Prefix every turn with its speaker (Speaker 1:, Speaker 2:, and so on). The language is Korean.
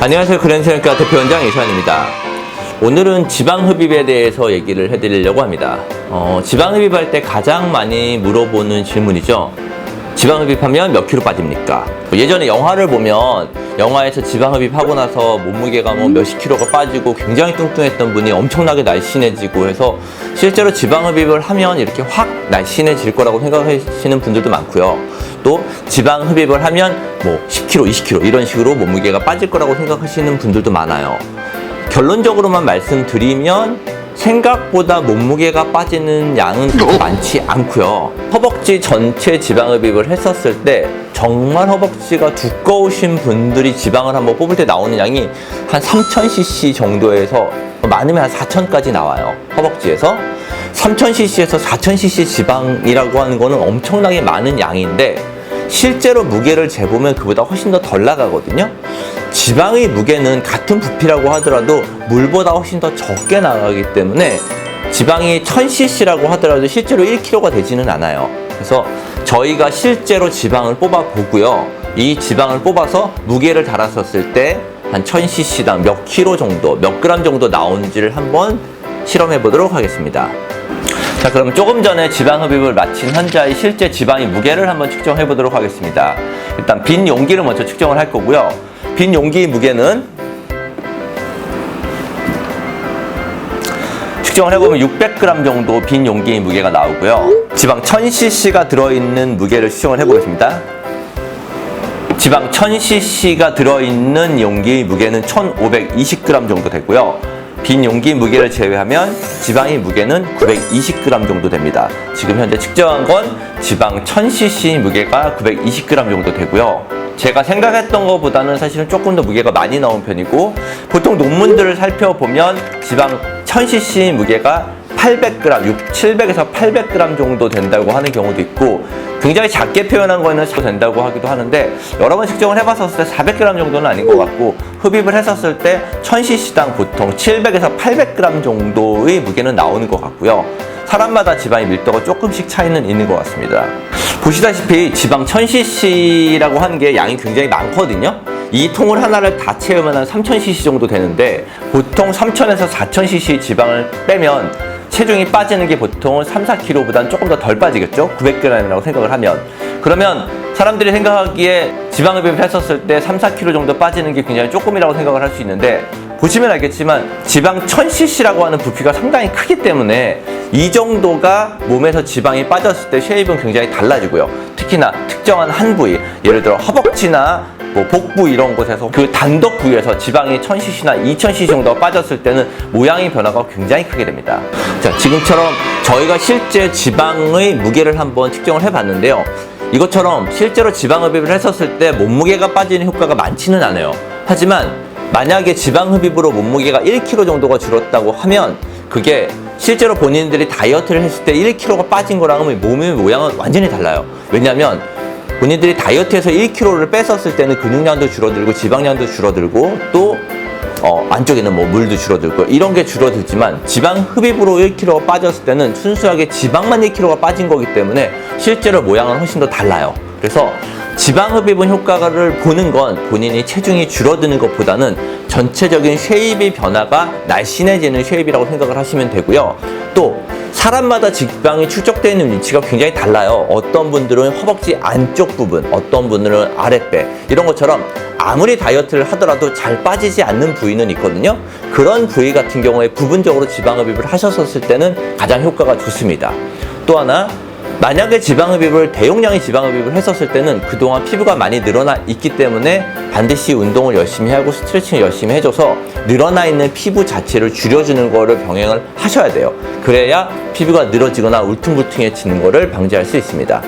Speaker 1: 안녕하세요. 그랜드생활과 대표원장 이수환입니다. 오늘은 지방흡입에 대해서 얘기를 해드리려고 합니다. 지방흡입할 때 가장 많이 물어보는 질문이죠. 지방흡입하면 몇 킬로 빠집니까? 예전에 영화를 보면 영화에서 지방흡입하고 나서 몸무게가 몇십 킬로가 빠지고 굉장히 뚱뚱했던 분이 엄청나게 날씬해지고 해서 실제로 지방흡입을 하면 이렇게 확 날씬해질 거라고 생각하시는 분들도 많고요. 또 지방흡입을 하면 10kg, 20kg 이런 식으로 몸무게가 빠질 거라고 생각하시는 분들도 많아요. 결론적으로만 말씀드리면 생각보다 몸무게가 빠지는 양은 그렇게 많지 않고요. 허벅지 전체 지방흡입을 했었을 때 정말 허벅지가 두꺼우신 분들이 지방을 한번 뽑을 때 나오는 양이 한 3000cc 정도에서 많으면 한 4000까지 나와요. 허벅지에서 3000cc에서 4000cc 지방이라고 하는 거는 엄청나게 많은 양인데 실제로 무게를 재보면 그보다 훨씬 더 덜 나가거든요. 지방의 무게는 같은 부피라고 하더라도 물보다 훨씬 더 적게 나가기 때문에 지방이 1000cc라고 하더라도 실제로 1kg가 되지는 않아요. 그래서 저희가 실제로 지방을 뽑아 보고요. 이 지방을 뽑아서 무게를 달았었을 때 한 1000cc당 몇 킬로 정도, 몇 그램 정도 나오는지를 한번 실험해 보도록 하겠습니다. 자, 그럼 조금 전에 지방흡입을 마친 환자의 실제 지방의 무게를 한번 측정해 보도록 하겠습니다. 일단 빈 용기를 먼저 측정을 할 거고요. 빈 용기의 무게는 측정을 해보면 600g 정도 빈 용기의 무게가 나오고요. 지방 1000cc가 들어있는 무게를 측정을 해보겠습니다. 지방 1000cc가 들어있는 용기의 무게는 1520g 정도 되고요. 빈 용기 무게를 제외하면 지방의 무게는 920g 정도 됩니다. 지금 현재 측정한 건 지방 1000cc 무게가 920g 정도 되고요. 제가 생각했던 것보다는 사실은 조금 더 무게가 많이 나온 편이고 보통 논문들을 살펴보면 지방 1000cc 무게가 800g, 700에서 800g 정도 된다고 하는 경우도 있고 굉장히 작게 표현한 거는 된다고 하기도 하는데 여러 번 측정을 해봤었을 때 400g 정도는 아닌 것 같고 흡입을 했었을 때 1000cc당 보통 700에서 800g 정도의 무게는 나오는 것 같고요. 사람마다 지방의 밀도가 조금씩 차이는 있는 것 같습니다. 보시다시피 지방 1000cc라고 하는 게 양이 굉장히 많거든요. 이 통을 하나를 다 채우면 한 3000cc 정도 되는데 보통 3000에서 4000cc 지방을 빼면 체중이 빠지는 게 보통 3, 4kg보다는 조금 더 덜 빠지겠죠? 900g이라고 생각을 하면. 그러면 사람들이 생각하기에 지방흡입을 했었을 때 3, 4kg 정도 빠지는 게 굉장히 조금이라고 생각을 할 수 있는데 보시면 알겠지만 지방 1000cc라고 하는 부피가 상당히 크기 때문에 이 정도가 몸에서 지방이 빠졌을 때 쉐입은 굉장히 달라지고요. 특히나 특정한 한 부위, 예를 들어 허벅지나 복부 이런 곳에서 그 단독 부위에서 지방이 1000cc나 2000cc 정도가 빠졌을 때는 모양의 변화가 굉장히 크게 됩니다. 자, 지금처럼 저희가 실제 지방의 무게를 한번 측정을 해봤는데요. 이것처럼 실제로 지방흡입을 했었을 때 몸무게가 빠지는 효과가 많지는 않아요. 하지만 만약에 지방흡입으로 몸무게가 1kg 정도가 줄었다고 하면 그게 실제로 본인들이 다이어트를 했을 때 1kg가 빠진 거랑은 몸의 모양은 완전히 달라요. 왜냐하면 본인들이 다이어트해서 1kg를 뺐었을 때는 근육량도 줄어들고 지방량도 줄어들고 또 안쪽에는 물도 줄어들고 이런 게 줄어들지만 지방 흡입으로 1kg가 빠졌을 때는 순수하게 지방만 1kg가 빠진 거기 때문에 실제로 모양은 훨씬 더 달라요. 그래서 지방 흡입은 효과를 보는 건 본인이 체중이 줄어드는 것보다는 전체적인 쉐입의 변화가 날씬해지는 쉐입이라고 생각을 하시면 되고요. 또 사람마다 지방이 축적되어 있는 위치가 굉장히 달라요. 어떤 분들은 허벅지 안쪽 부분, 어떤 분들은 아랫배 이런 것처럼 아무리 다이어트를 하더라도 잘 빠지지 않는 부위는 있거든요. 그런 부위 같은 경우에 부분적으로 지방흡입을 하셨을 때는 가장 효과가 좋습니다. 또 하나 만약에 지방흡입을 대용량의 지방흡입을 했었을 때는 그동안 피부가 많이 늘어나 있기 때문에 반드시 운동을 열심히 하고 스트레칭을 열심히 해줘서 늘어나 있는 피부 자체를 줄여주는 거를 병행을 하셔야 돼요. 그래야 피부가 늘어지거나 울퉁불퉁해지는 거를 방지할 수 있습니다.